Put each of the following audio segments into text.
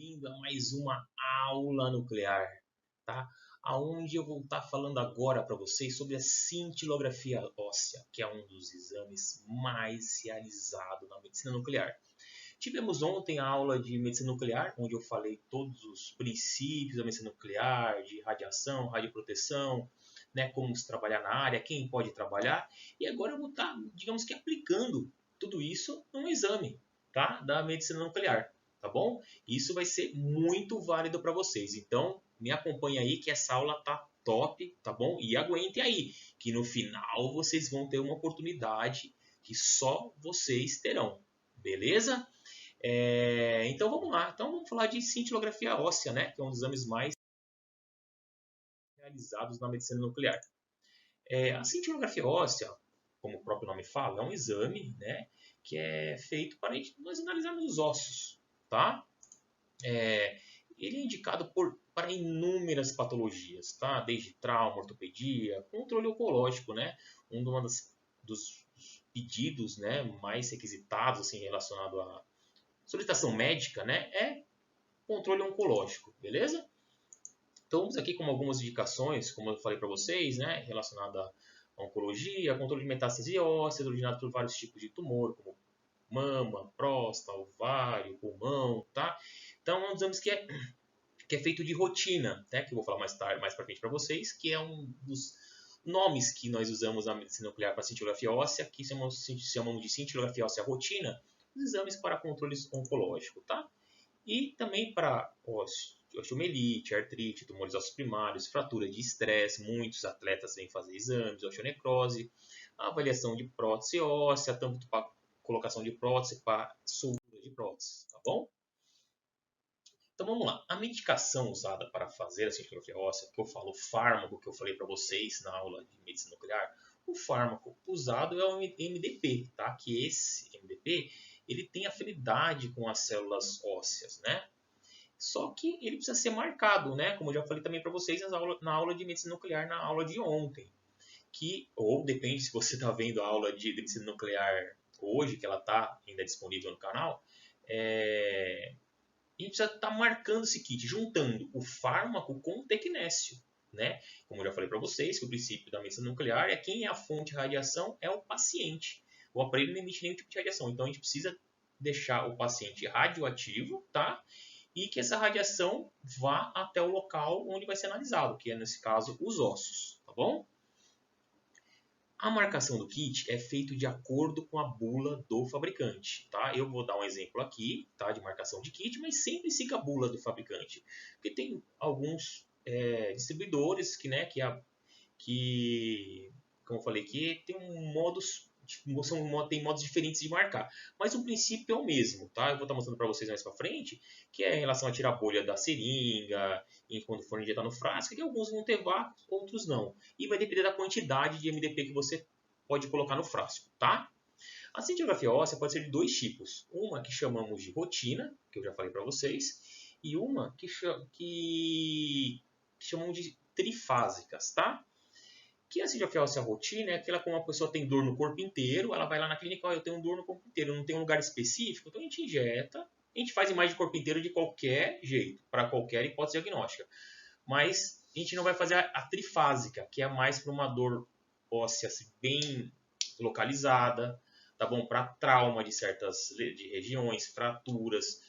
bem-vindo a mais uma aula nuclear, tá? Aonde eu vou estar falando agora para vocês sobre a cintilografia óssea, que é um dos exames mais realizados na medicina nuclear. Tivemos ontem a aula de medicina nuclear, onde eu falei todos os princípios da medicina nuclear, de radiação, radioproteção, né, como se trabalhar na área, quem pode trabalhar, e agora eu vou estar, digamos que, aplicando tudo isso num exame, tá, da medicina nuclear. Tá bom? Isso vai ser muito válido para vocês. Então, me acompanha aí que essa aula tá top, tá bom? E aguentem aí, que no final vocês vão ter uma oportunidade que só vocês terão. Beleza? Então vamos lá. Então vamos falar de cintilografia óssea, né? Que é um dos exames mais realizados na medicina nuclear. A cintilografia óssea, como o próprio nome fala, é um exame, né? Que é feito para nós analisarmos os ossos, tá? Ele é indicado para inúmeras patologias, tá? Desde trauma, ortopedia, controle oncológico, né? Dos pedidos, né, mais requisitados assim, relacionado à solicitação médica, né, é controle oncológico, beleza? Então vamos aqui com algumas indicações, como eu falei para vocês, né, relacionada à oncologia, controle de metástase óssea, originado por vários tipos de tumor, como mama, próstata, ovário, pulmão, tá? Então, nós dizemos que é feito de rotina, né? Que eu vou falar mais tarde, mais para frente para vocês, que é um dos nomes que nós usamos na medicina nuclear para cintilografia óssea, que chamamos de cintilografia óssea rotina, os exames para controle oncológico, tá? E também para osteomielite, artrite, tumores ossos primários, fratura de estresse, muitos atletas vêm fazer exames, osteonecrose, a avaliação de prótese óssea, tanto para colocação de prótese, para soltura de prótese, tá bom? Então vamos lá. A medicação usada para fazer a cintilografia óssea, que eu falo o fármaco que eu falei para vocês na aula de medicina nuclear, o fármaco usado é o MDP, tá? Que esse MDP ele tem afinidade com as células ósseas, né? Só que ele precisa ser marcado, né? Como eu já falei também para vocês na aula de medicina nuclear, na aula de ontem. Ou depende se você está vendo a aula de medicina nuclear hoje, que ela está ainda disponível no canal, a gente precisa estar marcando esse kit, juntando o fármaco com o tecnécio, né? Como eu já falei para vocês, que o princípio da medicina nuclear é quem é a fonte de radiação é o paciente. O aparelho não emite nenhum tipo de radiação, então a gente precisa deixar o paciente radioativo, tá? E que essa radiação vá até o local onde vai ser analisado, que é, nesse caso, os ossos, tá bom? A marcação do kit é feita de acordo com a bula do fabricante, tá? Eu vou dar um exemplo aqui, tá, de marcação de kit, mas sempre siga a bula do fabricante, porque tem alguns distribuidores que, como eu falei aqui, tem tem modos diferentes de marcar, mas o princípio é o mesmo, tá? Eu vou estar mostrando para vocês mais para frente, que é em relação a tirar a bolha da seringa, e quando for injetar no frasco, que alguns vão ter vácuo, outros não. E vai depender da quantidade de MDP que você pode colocar no frasco, tá? A cintilografia óssea pode ser de dois tipos. Uma que chamamos de rotina, que eu já falei para vocês, e uma que chamamos de trifásicas, tá? Que a cintilografia óssea rotina é aquela quando uma pessoa tem dor no corpo inteiro, ela vai lá na clínica, eu tenho dor no corpo inteiro, não tem um lugar específico, então a gente injeta, a gente faz imagem de corpo inteiro de qualquer jeito, para qualquer hipótese diagnóstica. Mas a gente não vai fazer a trifásica, que é mais para uma dor óssea assim, bem localizada, tá bom? Para trauma de certas regiões, fraturas,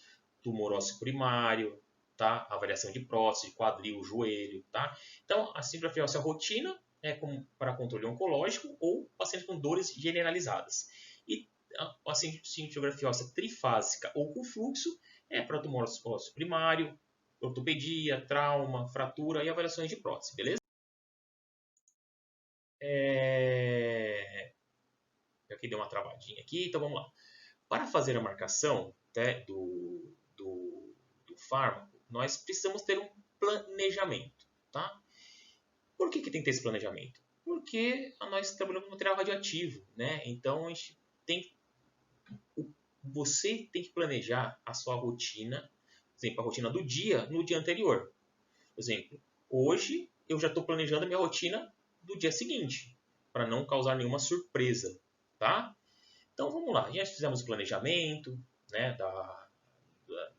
tumor ósseo primário, tá? Avaliação de prótese, quadril, joelho, tá? Então, a cintilografia óssea rotina é para controle oncológico ou pacientes com dores generalizadas. E a cintilografia óssea trifásica ou com fluxo é para tumor ósseo primário, ortopedia, trauma, fratura e avaliações de prótese, beleza? Eu aqui dei uma travadinha aqui, então vamos lá. Para fazer a marcação, né, do fármaco, nós precisamos ter um planejamento, tá? Por que tem que ter esse planejamento? Porque nós trabalhamos com material radioativo, né? Então você tem que planejar a sua rotina, por exemplo, a rotina do dia no dia anterior. Por exemplo, hoje eu já estou planejando a minha rotina do dia seguinte, para não causar nenhuma surpresa, tá? Então vamos lá, já fizemos o planejamento, né,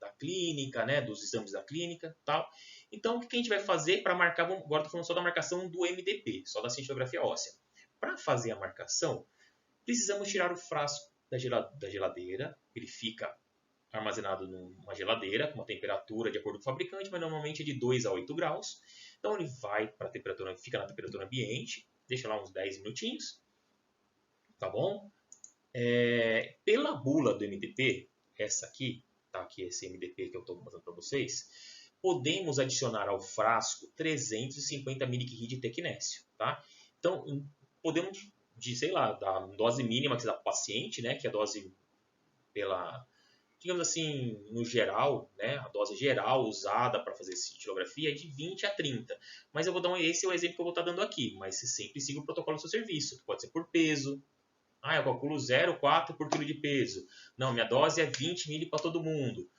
da clínica, né, dos exames da clínica, tal. Então, o que a gente vai fazer para marcar? Agora estou falando só da marcação do MDP, só da cintilografia óssea. Para fazer a marcação, precisamos tirar o frasco da geladeira. Ele fica armazenado numa geladeira, com uma temperatura de acordo com o fabricante, mas normalmente é de 2 a 8 graus. Então ele vai para a temperatura, fica na temperatura ambiente, deixa lá uns 10 minutinhos, tá bom? Pela bula do MDP, essa aqui, tá aqui esse MDP que eu estou mostrando para vocês, podemos adicionar ao frasco 350 mg de tecnécio, tá? Então, podemos, sei lá, da dose mínima que você dá para o paciente, né, que é a dose pela, digamos assim, no geral, né, a dose geral usada para fazer cintilografia é de 20 a 30. Mas eu vou dar esse é o exemplo que eu vou estar dando aqui, mas você sempre siga o protocolo do seu serviço, que pode ser por peso. Eu calculo 0,4 por quilo de peso. Não, minha dose é 20 ml para todo mundo.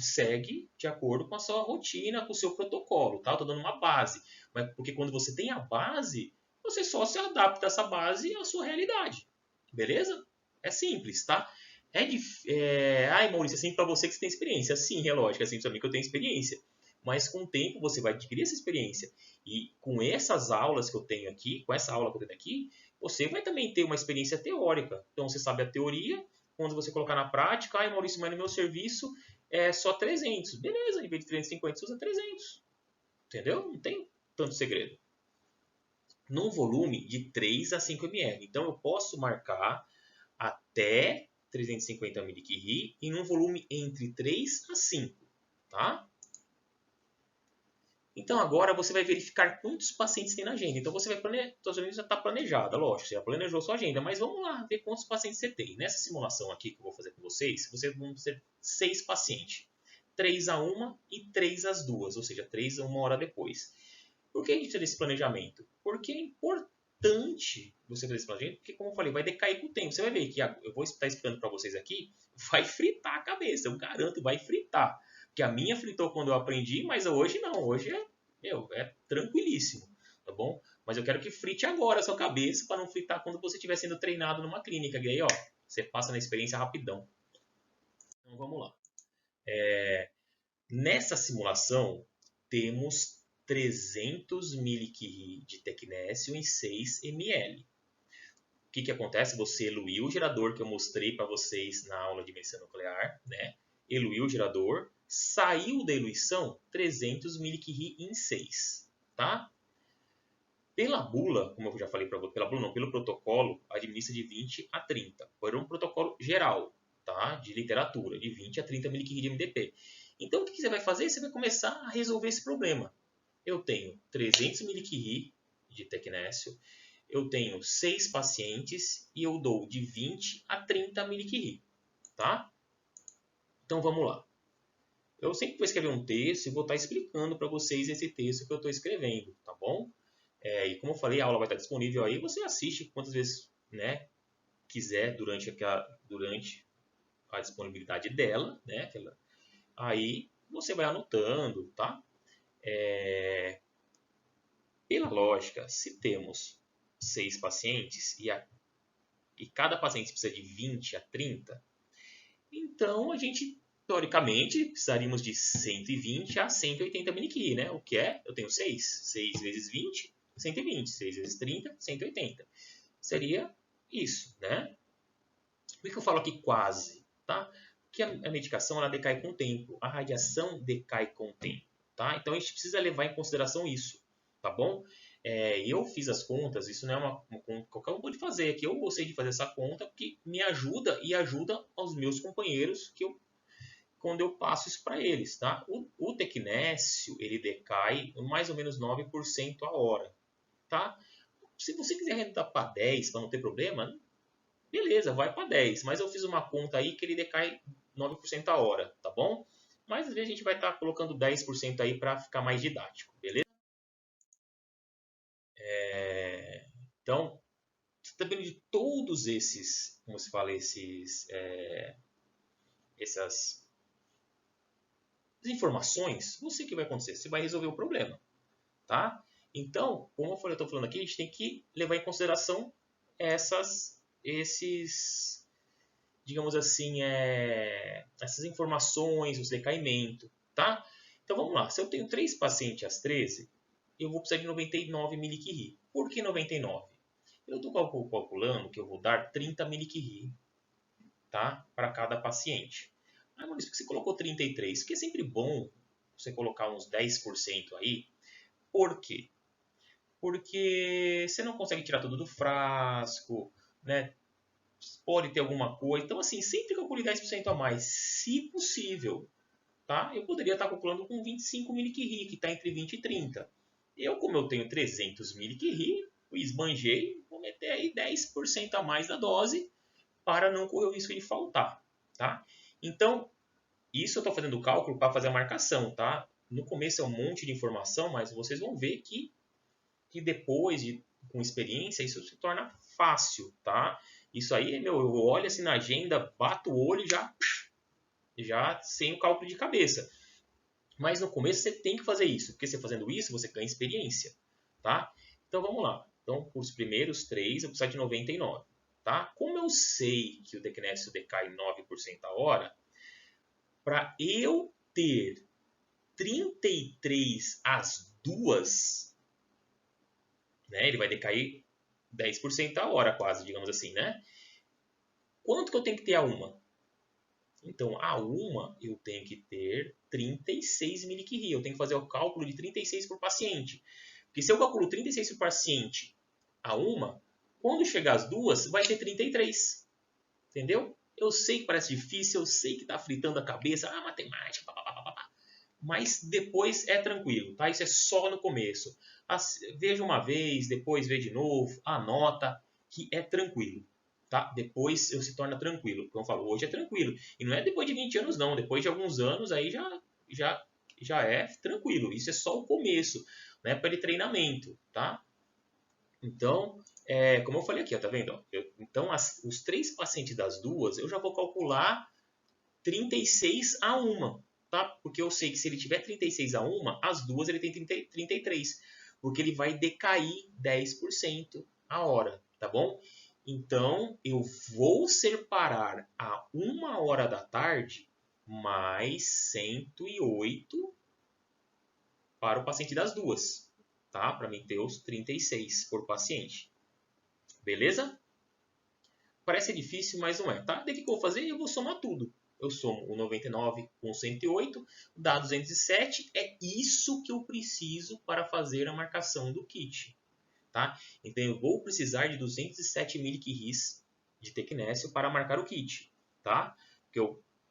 Segue de acordo com a sua rotina, com o seu protocolo, tá? Eu tô dando uma base. Mas porque quando você tem a base, você só se adapta a essa base à sua realidade. Beleza? É simples, tá? Ai, Maurício, é simples para você que você tem experiência. Sim, é lógico, é simples para mim que eu tenho experiência. Mas com o tempo você vai adquirir essa experiência. E com essas aulas que eu tenho aqui, com essa aula que eu tenho aqui, você vai também ter uma experiência teórica. Então você sabe a teoria, quando você colocar na prática, Maurício, mas no meu serviço é só 300. Beleza, em vez de 350 você usa 300. Entendeu? Não tem tanto segredo. Num volume de 3 a 5 ml. Então eu posso marcar até 350 ml em um volume entre 3 a 5, tá? Então agora você vai verificar quantos pacientes tem na agenda. Então você vai planejar, já está planejada, lógico, você já planejou sua agenda, mas vamos lá ver quantos pacientes você tem. Nessa simulação aqui que eu vou fazer com vocês vão ser 6 pacientes. 3 a 1 e 3 às 2, ou seja, 3 a 1 hora depois. Por que a gente fez esse planejamento? Porque é importante você fazer esse planejamento, porque como eu falei, vai decair com o tempo. Você vai ver que eu vou estar explicando para vocês aqui, vai fritar a cabeça, eu garanto, vai fritar. Que a minha fritou quando eu aprendi, mas hoje não. Hoje é tranquilíssimo, tá bom? Mas eu quero que frite agora a sua cabeça para não fritar quando você estiver sendo treinado numa clínica. E aí, ó, você passa na experiência rapidão. Então, vamos lá. Nessa simulação, temos 300 mg de tecnécio em 6 ml. O que acontece? Você eluiu o gerador que eu mostrei para vocês na aula de medicina nuclear, né? Eluiu o gerador, saiu da eluição 300 mg em 6, tá? Pela bula, como eu já falei para você, pelo protocolo, administra de 20 a 30. Por um protocolo geral, tá? De literatura, de 20 a 30 mg de MDP. Então, o que você vai fazer? Você vai começar a resolver esse problema. Eu tenho 300 mg de tecnécio, eu tenho 6 pacientes e eu dou de 20 a 30 mg, tá? Então, vamos lá. Eu sempre vou escrever um texto e vou estar explicando para vocês esse texto que eu estou escrevendo, tá bom? E como eu falei, a aula vai estar disponível aí, você assiste quantas vezes, né, quiser durante a disponibilidade dela, né? Aí você vai anotando, tá? Pela lógica, se temos 6 pacientes e cada paciente precisa de 20 a 30, então a gente, teoricamente, precisaríamos de 120 a 180 mg, né? O que é? Eu tenho 6. 6 vezes 20, 120. 6 vezes 30, 180. Seria isso, né? Por que eu falo aqui quase? Tá? Porque a medicação ela decai com o tempo. A radiação decai com o tempo. Tá? Então a gente precisa levar em consideração isso. Tá bom? Eu fiz as contas, isso não é uma conta que qualquer um pode fazer. Aqui eu gostei de fazer essa conta porque me ajuda e ajuda aos meus companheiros quando eu passo isso para eles. Tá? O tecnécio ele decai mais ou menos 9% a hora. Tá? Se você quiser arredondar para 10 para não ter problema, beleza, vai para 10. Mas eu fiz uma conta aí que ele decai 9% a hora, tá bom? Mas às vezes a gente vai estar colocando 10% aí para ficar mais didático, beleza? Então, sabendo de todos esses, como se fala, essas informações, você que vai acontecer? Você vai resolver o problema, tá? Então, como eu estou falando aqui, a gente tem que levar em consideração esses digamos assim, essas informações, os decaimento, tá? Então vamos lá, se eu tenho 3 pacientes às 13, eu vou precisar de 99 mCi. Por que 99? Eu estou calculando que eu vou dar 30 mCi, tá? Para cada paciente. Ah, Maurício, por que você colocou 33? Porque é sempre bom você colocar uns 10% aí. Por quê? Porque você não consegue tirar tudo do frasco, né? Pode ter alguma coisa. Então, assim, sempre calcule 10% a mais, se possível. Tá? Eu poderia estar calculando com 25 mCi, que está entre 20 e 30. Como eu tenho 300 mCi, esbanjei, vou meter aí 10% a mais da dose para não correr o risco de faltar. Tá? Então, isso eu estou fazendo o cálculo para fazer a marcação. Tá? No começo é um monte de informação, mas vocês vão ver que depois, com experiência, isso se torna fácil. Tá? Isso aí, meu, eu olho assim na agenda, bato o olho e já sem o cálculo de cabeça. Mas no começo você tem que fazer isso, porque você fazendo isso, você ganha experiência, tá? Então vamos lá. Então, os primeiros 3, eu preciso de 99, tá? Como eu sei que o decnésio decai 9% a hora, para eu ter 33 às 2, né? Ele vai decair 10% a hora quase, digamos assim, né? Quanto que eu tenho que ter a uma? Então, a uma eu tenho que ter 36 mCi. Eu tenho que fazer o cálculo de 36 por paciente. Porque se eu calculo 36 por paciente a uma, quando chegar às 2, vai ter 33. Entendeu? Eu sei que parece difícil, eu sei que está fritando a cabeça, matemática, papapá. Mas depois é tranquilo, tá? Isso é só no começo. Veja uma vez, depois vê de novo, anota, que é tranquilo. Tá? Depois eu se torna tranquilo. Como eu falo, hoje é tranquilo. E não é depois de 20 anos, não. Depois de alguns anos aí já é tranquilo. Isso é só o começo, né? Para treinamento, tá? Então, como eu falei aqui, ó, tá vendo? Então, os 3 pacientes das 2, eu já vou calcular 36 a 1, tá? Porque eu sei que se ele tiver 36 a 1, as 2 ele tem 33, porque ele vai decair 10% a hora, tá bom? Então, eu vou separar a 1 hora da tarde mais 108 para o paciente das 2, tá? Para mim ter os 36 por paciente. Beleza? Parece difícil, mas não é, tá? Daí o que eu vou fazer? Eu vou somar tudo. Eu somo o 99 com o 108, dá 207. É isso que eu preciso para fazer a marcação do kit. Tá? Então eu vou precisar de 207 mCi de tecnésio para marcar o kit. Tá? Porque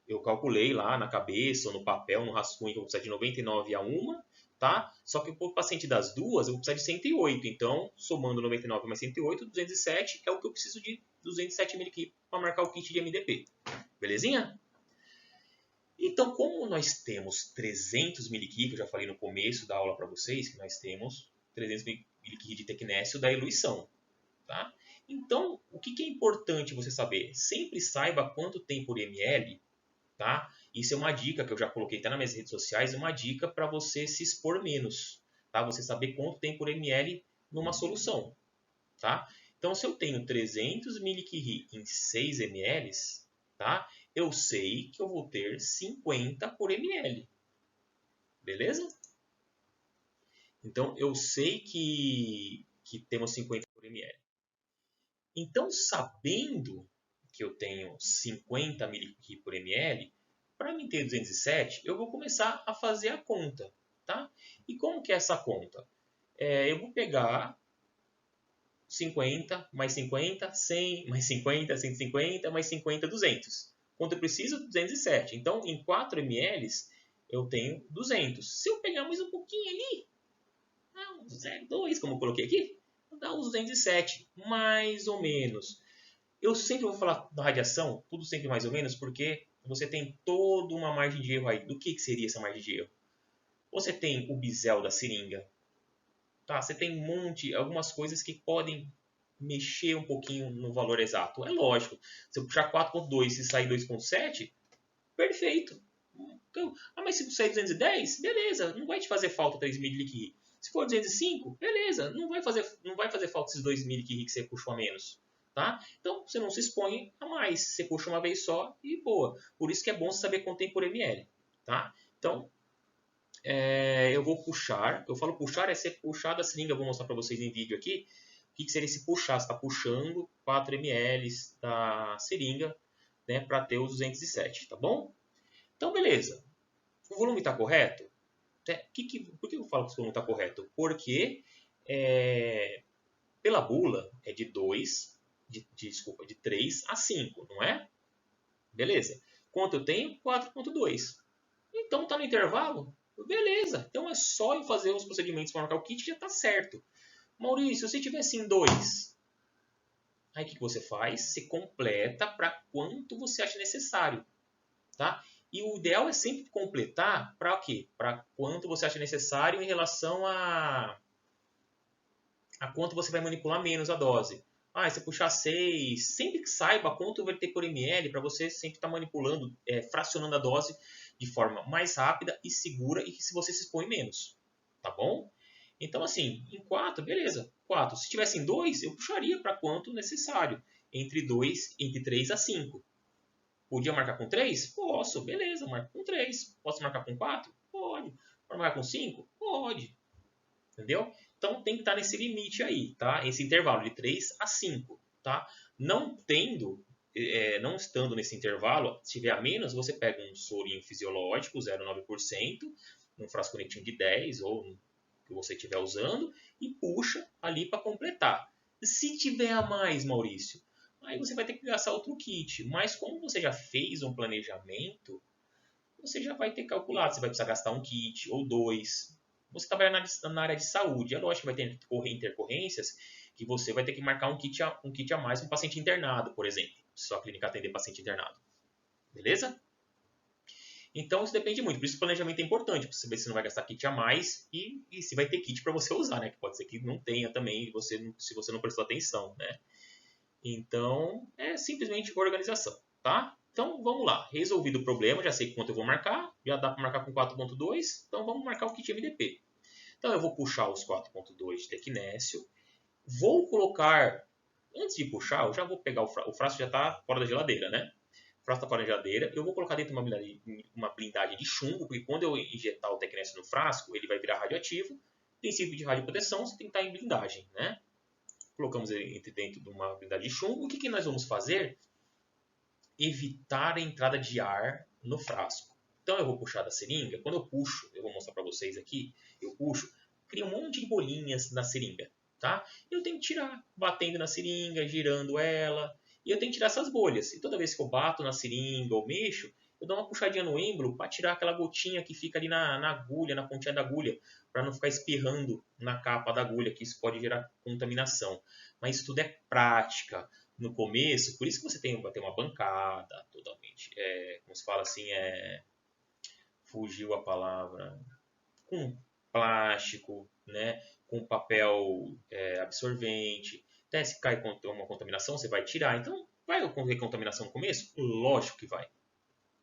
eu calculei lá na cabeça, ou no papel, no rascunho, que eu vou precisar de 99 a 1. Tá? Só que para o paciente das 2, eu vou precisar de 108. Então, somando 99 mais 108, 207 é o que eu preciso de 207 mCi para marcar o kit de MDP. Belezinha? Então, como nós temos 300 mCi, que eu já falei no começo da aula para vocês, que nós temos 300 mCi de tecnésio da eluição. Tá? Então, o que é importante você saber? Sempre saiba quanto tem por ml. Tá? Isso é uma dica que eu já coloquei até nas minhas redes sociais, uma dica para você se expor menos. Tá? Você saber quanto tem por ml numa solução. Tá? Então, se eu tenho 300 mCi em 6 ml, tá? Eu sei que eu vou ter 50 por ml. Beleza? Então, eu sei que temos 50 por ml. Então, sabendo que eu tenho 50 mCi por ml, para mim ter 207, eu vou começar a fazer a conta. Tá? E como que é essa conta? Eu vou pegar 50, mais 50, 100, mais 50, 150, mais 50, 200. Quanto eu preciso? 207. Então, em 4 ml, eu tenho 200. Se eu pegar mais um pouquinho ali, um 0,2, como eu coloquei aqui, dá uns 207, mais ou menos. Eu sempre vou falar da radiação, tudo sempre mais ou menos, porque você tem toda uma margem de erro aí. Do que seria essa margem de erro? Você tem o bisel da seringa, tá? Você tem um monte, algumas coisas que podem mexer um pouquinho no valor exato. É lógico, se eu puxar 4.2 e sair 2.7, perfeito. Então, mas se sair 210, beleza, não vai te fazer falta 3 mCi. Se for 205, beleza, não vai fazer falta esses 2 mCi que você puxou a menos. tá? Então, você não se expõe a mais. Você puxa uma vez só e boa. Por isso que é bom saber quanto tem por ml, tá? Então, eu vou puxar. Eu falo puxar, é ser puxar da seringa. Eu vou mostrar para vocês em vídeo aqui. O que seria esse puxar? Você está puxando 4 ml da seringa, né, para ter os 207, tá bom? Então, beleza. O volume está correto? Por que eu falo que o volume está correto? Porque pela bula é de 3 a 5, não é? Beleza. Quanto eu tenho? 4,2. Então está no intervalo? Beleza. Então é só eu fazer os procedimentos para marcar o kit e já está certo. Maurício, se tivesse em 2, aí o que você faz? Você completa para quanto você acha necessário. Tá? E o ideal é sempre completar para o quê? Para quanto você acha necessário em relação a quanto você vai manipular menos a dose. Se puxar 6, sempre que saiba quanto vai ter por ml, para você sempre estar manipulando, fracionando a dose de forma mais rápida e segura e que se você se expõe menos. Tá bom? Então, assim, em 4, beleza. 4. Se tivesse em 2, eu puxaria para quanto necessário. Entre 3 a 5. Podia marcar com 3? Posso, beleza, marco com 3. Posso marcar com 4? Pode. Pode marcar com 5? Pode. Entendeu? Então tem que estar nesse limite aí, tá? Esse intervalo de 3 a 5, tá? Não estando nesse intervalo, se tiver a menos, você pega um sorinho fisiológico, 0,9%, um frasco netinho de 10 ou que você estiver usando e puxa ali para completar. Se tiver a mais, Maurício, aí você vai ter que gastar outro kit. Mas como você já fez um planejamento, você já vai ter calculado. Você vai precisar gastar um kit ou 2. Você trabalha na área de saúde. É lógico que vai ter intercorrências que você vai ter que marcar um kit a mais para um paciente internado, por exemplo. Se sua clínica atender paciente internado. Beleza? Então isso depende muito. Por isso o planejamento é importante. Para você ver se não vai gastar kit a mais e se vai ter kit para você usar, né? Que pode ser que não tenha também se você não prestou atenção, né? Então é simplesmente organização, tá? Então vamos lá. Resolvido o problema, já sei quanto eu vou marcar. Já dá para marcar com 4.2. Então vamos marcar o kit MDP. Então eu vou puxar os 4.2 de tecnésio. Vou colocar, antes de puxar, eu já vou pegar o frasco já está fora da geladeira, né? O frasco está fora da geladeira. Eu vou colocar dentro de uma blindagem de chumbo, porque quando eu injetar o tecnésio no frasco, ele vai virar radioativo. Princípio de radioproteção, você tem que estar em blindagem, né? Colocamos ele dentro de uma blindagem de chumbo. O que nós vamos fazer? Evitar a entrada de ar no frasco. Então eu vou puxar da seringa. Quando eu puxo, eu vou mostrar para vocês aqui, eu puxo, cria um monte de bolinhas na seringa, tá? Eu tenho que tirar, batendo na seringa, girando ela, e eu tenho que tirar essas bolhas. E toda vez que eu bato na seringa ou mexo, eu dou uma puxadinha no êmbolo para tirar aquela gotinha que fica ali na agulha, na pontinha da agulha, para não ficar espirrando na capa da agulha, que isso pode gerar contaminação. Mas isso tudo é prática. No começo, por isso que você vai ter uma bancada totalmente, como se fala assim, fugiu a palavra, com plástico, né, com papel absorvente. Até se cai uma contaminação, você vai tirar. Então, vai ocorrer contaminação no começo? Lógico que vai.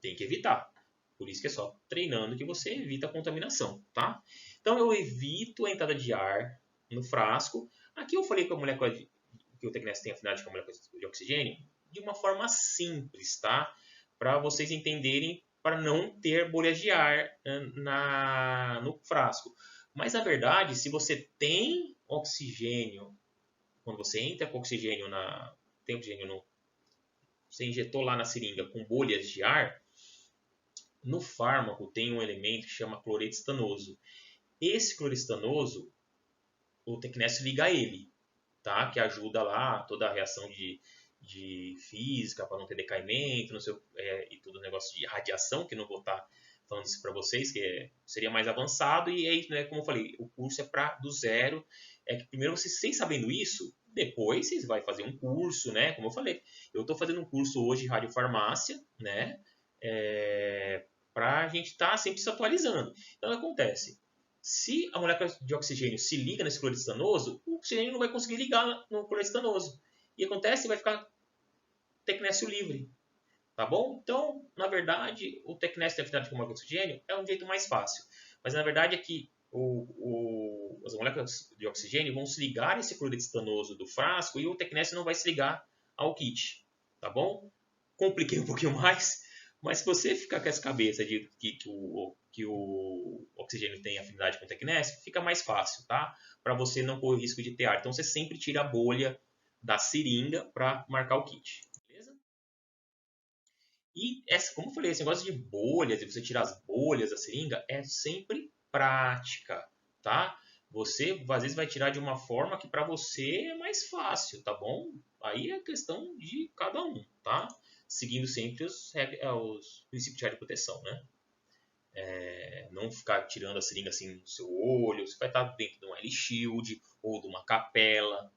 Tem que evitar. Por isso que é só treinando que você evita a contaminação, tá? Então, eu evito a entrada de ar no frasco. Aqui eu falei com a molécula que o tecnésio tem afinidade com a molécula de oxigênio de uma forma simples, tá? Para vocês entenderem, para não ter bolhas de ar no frasco. Mas, na verdade, se você tem oxigênio, quando você entra com oxigênio tem oxigênio você injetou lá na seringa com bolhas de ar, no fármaco tem um elemento que chama cloreto estanoso. Esse cloreto estanoso, o tecnésio liga a ele, tá? Que ajuda lá toda a reação de física para não ter decaimento, não sei, e todo o negócio de radiação, que não vou estar falando isso para vocês, que seria mais avançado, e aí, né, como eu falei, o curso é do zero. É que primeiro vocês sabendo isso, depois vocês vão fazer um curso, né? Como eu falei, eu estou fazendo um curso hoje de radiofarmácia, né? Para a gente estar sempre se atualizando. Então, acontece. Se a molécula de oxigênio se liga nesse cloreto estanoso, o oxigênio não vai conseguir ligar no cloreto estanoso. E acontece, vai ficar tecnésio livre. Tá bom? Então, na verdade, o tecnésio tem afinidade com a molécula de oxigênio é um jeito mais fácil. Mas, na verdade, é que as moléculas de oxigênio vão se ligar a esse cloreto estanoso do frasco e o tecnésio não vai se ligar ao kit, tá bom? Compliquei um pouquinho mais, mas se você ficar com essa cabeça de que o oxigênio tem afinidade com o tecnésio, fica mais fácil, tá? Para você não correr o risco de ter ar. Então você sempre tira a bolha da seringa para marcar o kit, beleza? E como eu falei, esse negócio de bolhas, de você tirar as bolhas da seringa, é sempre prática, tá? Você às vezes vai tirar de uma forma que para você é mais fácil, tá bom? Aí é questão de cada um, tá? Seguindo sempre os princípios de radioproteção, né? Não ficar tirando a seringa assim no seu olho, você vai estar dentro de um L-Shield ou de uma capela,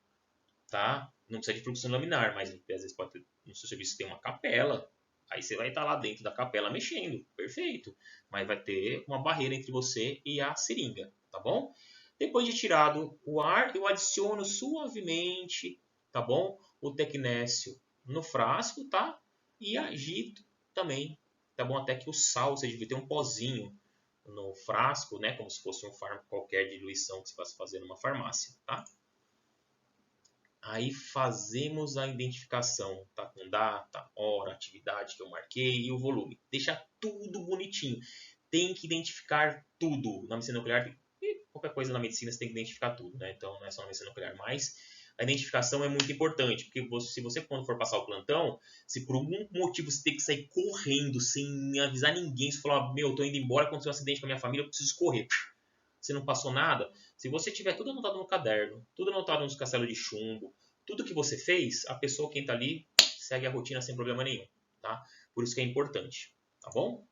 tá? Não precisa de fluxo laminar, mas às vezes pode ter, no seu serviço tem uma capela, aí você vai estar lá dentro da capela mexendo, perfeito. Mas vai ter uma barreira entre você e a seringa, tá bom? Depois de tirado o ar, eu adiciono suavemente, tá bom? O tecnésio no frasco, tá? E agito também, tá bom? Até que o sal, você deve ter um pozinho no frasco, né? Como se fosse um fármaco qualquer de diluição que você possa fazer numa farmácia, tá? Aí fazemos a identificação, tá? Com data, hora, atividade que eu marquei e o volume. Deixa tudo bonitinho. Tem que identificar tudo. Na medicina nuclear, e qualquer coisa na medicina você tem que identificar tudo, né? Então não é só na medicina nuclear, mas a identificação é muito importante, porque se você quando for passar o plantão, se por algum motivo você tem que sair correndo sem avisar ninguém, se falar, meu, eu tô indo embora, aconteceu um acidente com a minha família, eu preciso correr. Você não passou nada, se você tiver tudo anotado no caderno, tudo anotado nos castelos de chumbo, tudo que você fez, a pessoa que está ali segue a rotina sem problema nenhum, tá? Por isso que é importante, tá bom?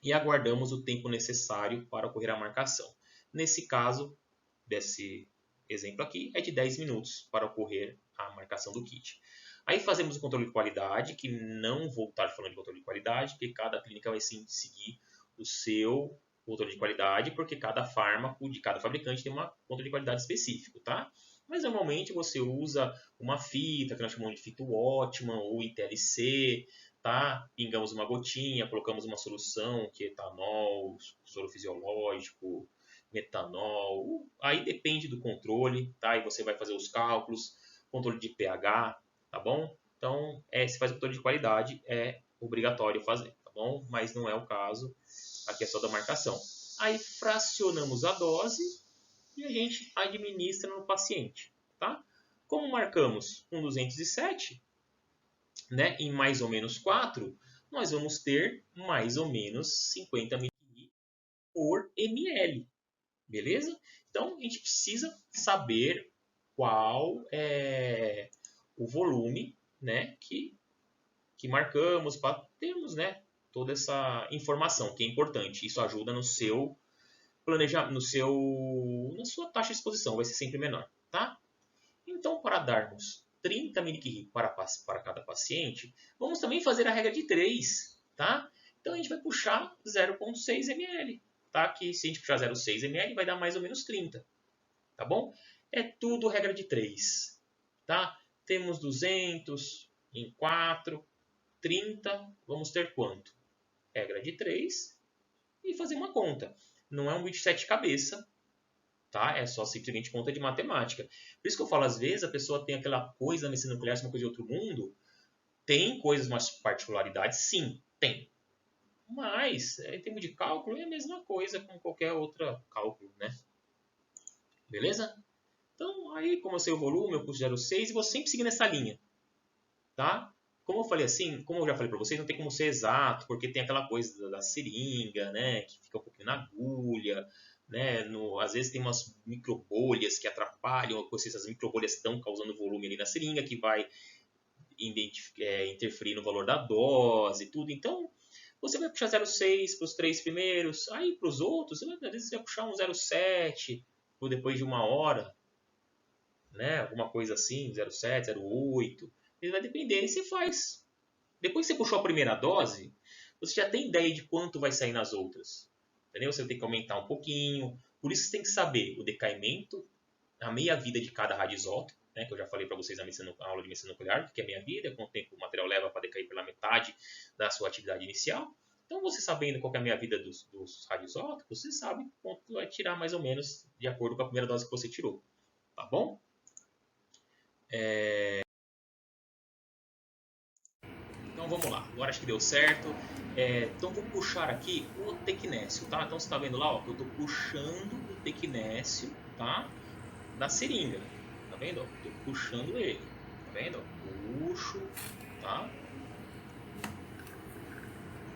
E aguardamos o tempo necessário para ocorrer a marcação. Nesse caso, desse exemplo aqui, é de 10 minutos para ocorrer a marcação do kit. Aí fazemos o controle de qualidade, que não vou estar falando de controle de qualidade, porque cada clínica vai sim seguir o seu controle de qualidade, porque cada fármaco de cada fabricante tem um controle de qualidade específico, tá? Mas normalmente você usa uma fita, que nós chamamos de fita Whatman ou ITLC, tá? Pingamos uma gotinha, colocamos uma solução, que é etanol, soro fisiológico, metanol. Aí depende do controle, tá? E você vai fazer os cálculos, controle de pH, tá bom? Então, se faz o controle de qualidade, é obrigatório fazer, tá bom? Mas não é o caso, aqui é só da marcação. Aí fracionamos a dose e a gente administra no paciente, tá? Como marcamos com 207, né, em mais ou menos 4, nós vamos ter mais ou menos 50 ml por ml, beleza? Então, a gente precisa saber qual é o volume, né, que marcamos para termos, né, toda essa informação que é importante. Isso ajuda no seu planejamento, na sua taxa de exposição, vai ser sempre menor, tá? Então, para darmos 30 ml para cada paciente, vamos também fazer a regra de 3, tá? Então, a gente vai puxar 0,6 ml, tá? Que se a gente puxar 0,6 ml, vai dar mais ou menos 30, tá bom? É tudo regra de 3, tá? Temos 200 em 4, 30, vamos ter quanto? Regra de 3 e fazer uma conta. Não é um bicho de 7 cabeças, tá? É só simplesmente conta de matemática. Por isso que eu falo, às vezes a pessoa tem aquela coisa na medicina nuclear, uma coisa de outro mundo. Tem coisas, umas particularidades, sim, tem. Mas, em termos de cálculo, é a mesma coisa com qualquer outro cálculo, né? Beleza? Então, aí, como eu sei o volume, eu considero 6 e vou sempre seguir nessa linha, tá? Como eu falei assim, como eu já falei para vocês, não tem como ser exato, porque tem aquela coisa da seringa, né, que fica um pouquinho na agulha, né, às vezes tem umas microbolhas que atrapalham, essas microbolhas estão causando volume ali na seringa, que vai interferir no valor da dose e tudo. Então, você vai puxar 0,6 para os 3 primeiros, aí para os outros, às vezes você vai puxar um 0,7 por depois de uma hora, né, alguma coisa assim, 0,7, 0,8. Ele vai depender, e você faz. Depois que você puxou a primeira dose, você já tem ideia de quanto vai sair nas outras. Entendeu? Você tem que aumentar um pouquinho. Por isso você tem que saber o decaimento, a meia-vida de cada radioisótopo, né, que eu já falei para vocês na aula de medicina nuclear, que é meia-vida, quanto tempo o material leva para decair pela metade da sua atividade inicial. Então, você sabendo qual é a meia-vida dos radioisótopos, você sabe quanto vai tirar mais ou menos de acordo com a primeira dose que você tirou. Tá bom? Então vamos lá, agora acho que deu certo. Então vou puxar aqui o tecnécio, tá? Então você está vendo lá, ó, que eu estou puxando o tecnécio, tá? Da seringa, tá vendo? Estou puxando ele, tá vendo? Puxo, tá?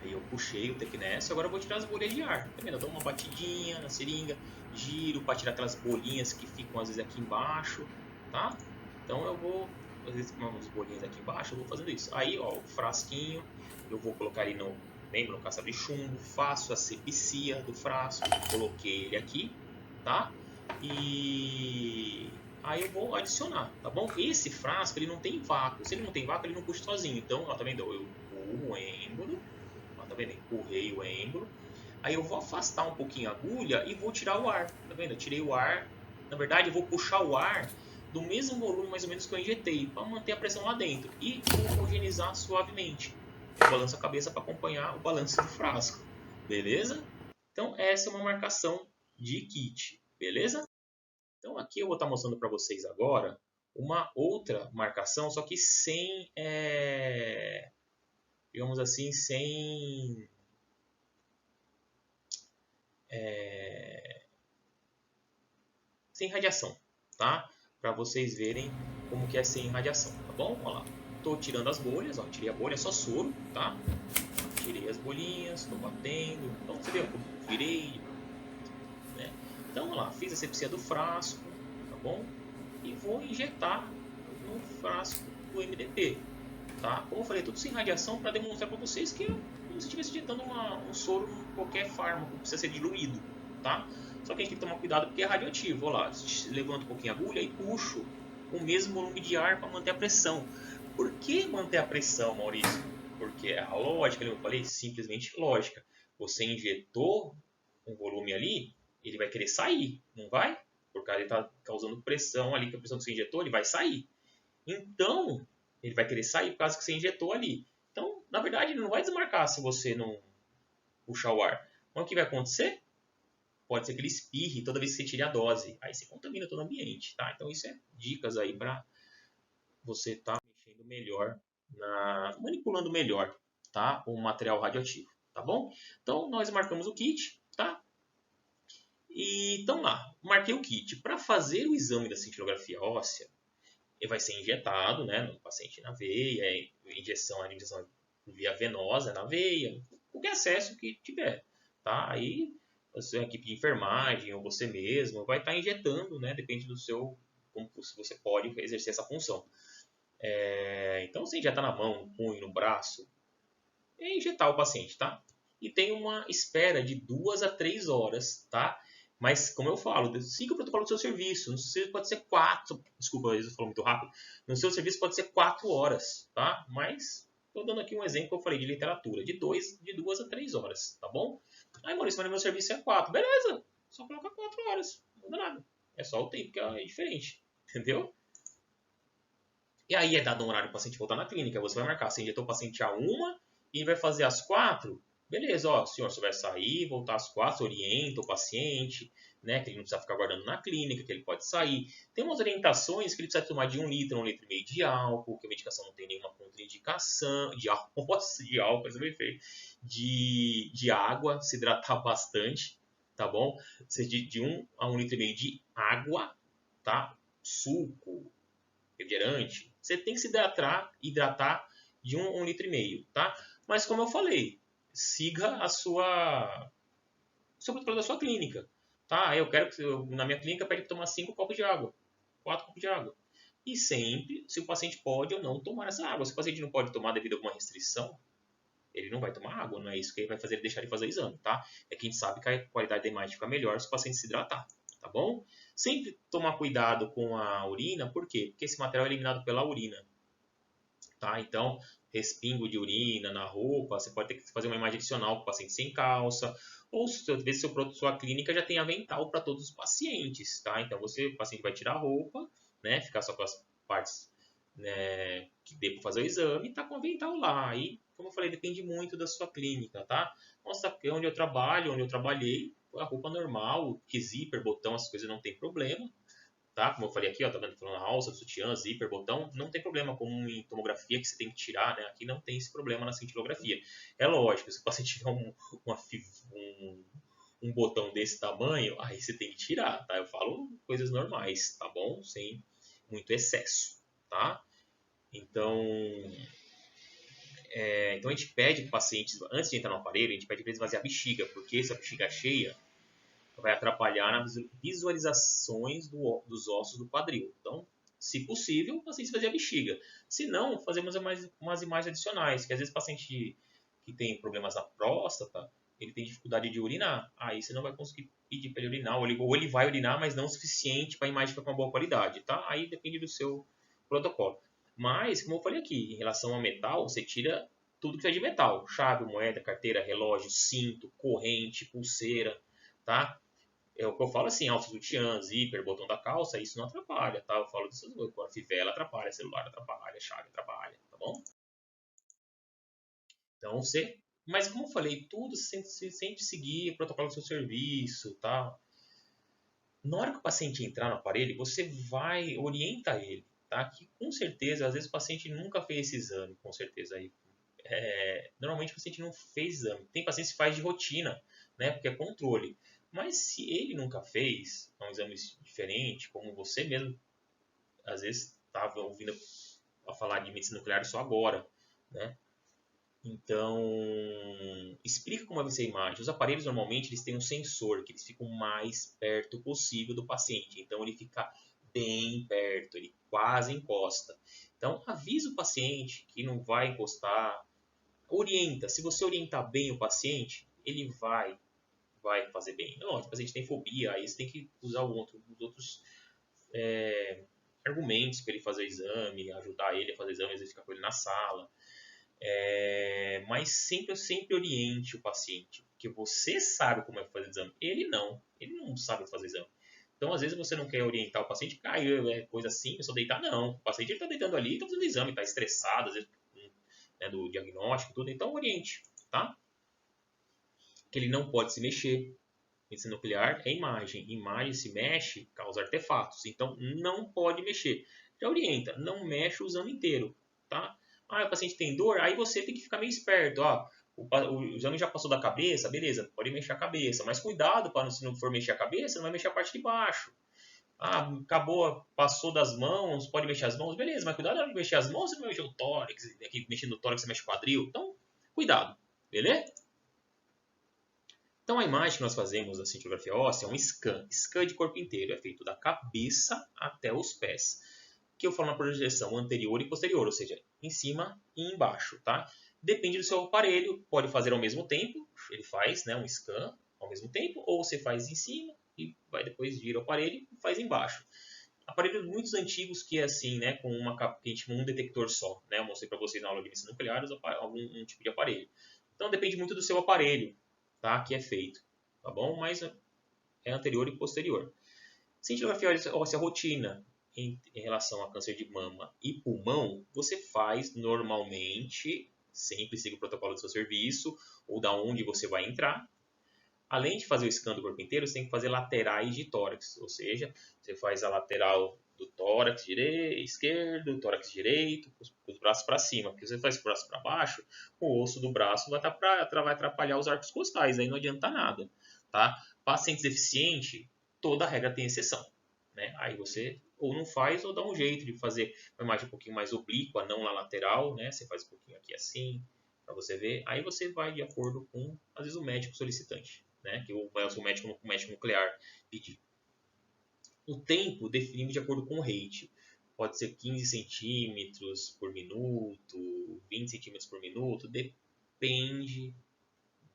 Aí eu puxei o tecnécio, agora eu vou tirar as bolhas de ar, tá vendo? Eu dou uma batidinha na seringa, giro para tirar aquelas bolinhas que ficam às vezes aqui embaixo, tá? Então eu vou, às vezes com umas bolinhas aqui embaixo, eu vou fazendo isso. Aí, ó, o frasquinho, eu vou colocar ele no, lembra, no caçador de chumbo, faço a sepsia do frasco, coloquei ele aqui, tá? E aí eu vou adicionar, tá bom? Esse frasco, ele não tem vácuo, se ele não tem vácuo, ele não puxa sozinho. Então, ó, tá vendo? Eu empurro o êmbolo, ó, tá vendo? Empurrei o êmbolo. Aí eu vou afastar um pouquinho a agulha e vou tirar o ar, tá vendo? Eu tirei o ar, na verdade eu vou puxar o ar do mesmo volume mais ou menos que eu injetei, para manter a pressão lá dentro e homogeneizar suavemente. Eu balanço a cabeça para acompanhar o balanço do frasco, beleza? Então essa é uma marcação de kit, beleza? Então aqui eu vou estar mostrando para vocês agora uma outra marcação, só que sem, digamos assim, sem radiação, tá? Para vocês verem como que é sem radiação, tá bom? Olha lá, tô tirando as bolhas, ó, tirei a bolha, é só soro, tá? Tirei as bolinhas, tô batendo, então você viu, eu virei, né? Então, olha lá, fiz a sepsia do frasco, tá bom? E vou injetar no frasco do MDP, tá? Como eu falei, tudo sem radiação para demonstrar para vocês que é como se estivesse injetando um soro em qualquer fármaco, precisa ser diluído, tá? Só que a gente tem que tomar cuidado porque é radioativo. Olha lá, levanto um pouquinho a agulha e puxo o mesmo volume de ar para manter a pressão. Por que manter a pressão, Maurício? Porque a lógica, como eu falei, simplesmente lógica. Você injetou um volume ali, ele vai querer sair, não vai? Por causa ele está causando pressão ali, que a pressão que você injetou, ele vai sair. Então, ele vai querer sair por causa que você injetou ali. Então, na verdade, ele não vai desmarcar se você não puxar o ar. Então, o que vai acontecer? Pode ser que ele espirre toda vez que você tire a dose. Aí você contamina todo o ambiente, tá? Então, isso é dicas aí para você estar mexendo melhor, manipulando melhor, tá? O material radioativo, tá bom? Então, nós marcamos o kit, tá? E então lá, marquei o kit. Para fazer o exame da cintilografia óssea, ele vai ser injetado, né, no paciente na veia, injeção via venosa na veia, qualquer acesso que tiver, tá? Aí a sua equipe de enfermagem ou você mesmo vai estar injetando, né, depende do seu, como você pode exercer essa função. Então você injeta na mão, no punho, no braço, é injetar o paciente, tá? E tem uma espera de 2 a 3 horas, tá? Mas, como eu falo, siga o protocolo do seu serviço. No seu serviço pode ser 4. Desculpa, eu falo muito rápido. No seu serviço pode ser 4 horas, tá? Mas, estou dando aqui um exemplo que eu falei de literatura. De 2 a 3 horas, tá bom? Aí, Maurício, mas meu serviço é 4. Beleza, só coloca 4 horas. Não muda nada. É só o tempo que é diferente. Entendeu? E aí é dado um horário para o paciente voltar na clínica. Você vai marcar. Você injetou o paciente a 1 e vai fazer às 4. Beleza, ó, senhor, você vai sair, voltar às 4, orienta o paciente, né, que ele não precisa ficar guardando na clínica, que ele pode sair. Tem umas orientações que ele precisa tomar de 1 litro, 1 litro e meio de álcool, que a medicação não tem nenhuma contraindicação, de álcool, de álcool, isso é bem feio, de água, se hidratar bastante, tá bom? De 1 a 1 litro e meio de água, tá? Suco, refrigerante, você tem que se hidratar de 1 litro e meio, tá? Mas como eu falei, siga o seu protocolo da sua clínica, tá? Eu quero que na minha clínica pede para tomar 5 copos de água, 4 copos de água. E sempre, se o paciente pode ou não tomar essa água. Se o paciente não pode tomar devido a alguma restrição, ele não vai tomar água, não é isso que vai fazer ele deixar de fazer o exame, tá? É que a gente sabe que a qualidade da imagem fica melhor se o paciente se hidratar, tá bom? Sempre tomar cuidado com a urina, por quê? Porque esse material é eliminado pela urina, tá? Então, respingo de urina na roupa, você pode ter que fazer uma imagem adicional para o paciente sem calça, ou às vezes sua clínica já tem avental para todos os pacientes, tá? Então, o paciente vai tirar a roupa, né? Ficar só com as partes, né, que dê para fazer o exame e tá com o avental lá. Aí, como eu falei, depende muito da sua clínica, tá? Nossa, onde eu trabalho, onde eu trabalhei, a roupa normal, que zíper, botão, essas coisas não tem problema, tá? Como eu falei aqui, ó, tá vendo? Falando alça, sutiã, zíper, botão, não tem problema, como em tomografia que você tem que tirar, né? Aqui não tem esse problema na cintilografia. É lógico, se o paciente tiver um botão desse tamanho, aí você tem que tirar, tá? Eu falo coisas normais, tá bom? Sem muito excesso, tá? Então, então a gente pede para pacientes, antes de entrar no aparelho, a gente pede para eles esvaziar a bexiga, porque se a bexiga é cheia, vai atrapalhar nas visualizações dos ossos do quadril. Então, se possível, o paciente esvazia a bexiga. Se não, fazemos umas imagens adicionais, que às vezes o paciente que tem problemas na próstata, ele tem dificuldade de urinar. Aí você não vai conseguir pedir para ele urinar, ou ele vai urinar, mas não o suficiente para a imagem ficar com uma boa qualidade, tá? Aí depende do seu protocolo. Mas, como eu falei aqui, em relação ao metal, você tira tudo que é de metal. Chave, moeda, carteira, relógio, cinto, corrente, pulseira, tá? É o que eu falo assim, alça sutiã, zíper, botão da calça, isso não atrapalha, tá? Eu falo dessas coisas. Agora, fivela atrapalha, celular atrapalha, chave atrapalha, tá bom? Então, você... Mas, como eu falei, tudo sempre seguir o protocolo do seu serviço, tá? Na hora que o paciente entrar no aparelho, você vai orientar ele, tá? Que com certeza, às vezes o paciente nunca fez esse exame, com certeza aí. Normalmente o paciente não fez exame. Tem pacientes que faz de rotina, né? Porque é controle. Mas se ele nunca fez um exame diferente, como você mesmo, às vezes estava ouvindo a falar de medicina nuclear só agora, né? Então, explica como vai ser a imagem. Os aparelhos normalmente eles têm um sensor que eles ficam mais perto possível do paciente. Então ele fica bem perto, ele quase encosta. Então avisa o paciente que não vai encostar, orienta. Se você orientar bem o paciente, ele vai fazer bem. Não, se o paciente tem fobia, aí você tem que usar os outros argumentos para ele fazer o exame, ajudar ele a fazer o exame, às vezes ficar com ele na sala. Mas sempre oriente o paciente, porque você sabe como é fazer o exame. Ele não sabe fazer o exame. Então, às vezes, você não quer orientar o paciente, coisa assim, é só deitar, não. O paciente está deitando ali, está fazendo o exame, está estressado, às vezes, né, do diagnóstico, tudo. Então, oriente, tá? Que ele não pode se mexer. Medicina nuclear é imagem. Imagem se mexe, causa artefatos. Então, não pode mexer. Já orienta, não mexe o exame inteiro, tá? Ah, o paciente tem dor, aí você tem que ficar meio esperto. Ó, o exame já passou da cabeça, beleza, pode mexer a cabeça. Mas cuidado, para se não for mexer a cabeça, não vai mexer a parte de baixo. Ah, acabou, passou das mãos, pode mexer as mãos, beleza, mas cuidado na hora de mexer as mãos, você não mexe o tórax, aqui mexendo o tórax, você mexe o quadril. Então, cuidado, beleza? Então, a imagem que nós fazemos da cintilografia óssea é um scan. Scan de corpo inteiro. É feito da cabeça até os pés. Que eu falo na projeção anterior e posterior, ou seja, em cima e embaixo, tá? Depende do seu aparelho. Pode fazer ao mesmo tempo. Ele faz, né, um scan ao mesmo tempo. Ou você faz em cima e vai depois gira o aparelho e faz embaixo. Aparelhos muito antigos que é assim, né, com uma que a gente chama um detector só, né? Eu mostrei para vocês na aula de medicina nuclear algum tipo de aparelho. Então depende muito do seu aparelho, tá? Que é feito, tá bom? Mas é anterior e posterior. Cintilografia óssea rotina em relação a câncer de mama e pulmão, você faz normalmente, sempre siga o protocolo do seu serviço ou da onde você vai entrar. Além de fazer o scan do corpo inteiro, você tem que fazer laterais de tórax, ou seja, você faz a lateral do tórax esquerdo, tórax direito, com os braços para cima, porque se você faz o braço para baixo, o osso do braço vai atrapalhar os arcos costais, aí não adianta nada, tá? Pacientes deficientes, toda regra tem exceção, né? Aí você ou não faz ou dá um jeito de fazer uma imagem um pouquinho mais oblíqua, não na lateral, né? Você faz um pouquinho aqui assim, para você ver. Aí você vai de acordo com, às vezes, o médico solicitante, né? Que vai o médico nuclear pedir. O tempo definido de acordo com o rate. Pode ser 15 centímetros por minuto, 20 centímetros por minuto, depende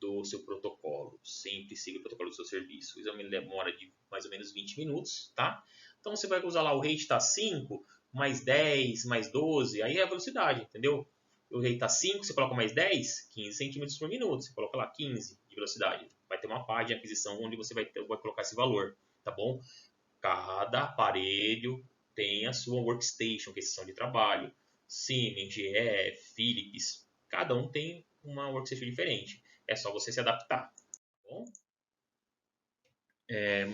do seu protocolo. Sempre siga o protocolo do seu serviço. O exame demora de mais ou menos 20 minutos, tá? Então você vai usar lá, o rate está 5, mais 10, mais 12, aí é a velocidade, entendeu? O rate está 5, você coloca mais 10, 15 centímetros por minuto. Você coloca lá 15 de velocidade. Vai ter uma página de aquisição onde você vai colocar esse valor, tá bom? Cada aparelho tem a sua workstation, que é a sessão de trabalho. Siemens, GE, Philips, cada um tem uma workstation diferente. É só você se adaptar, tá bom?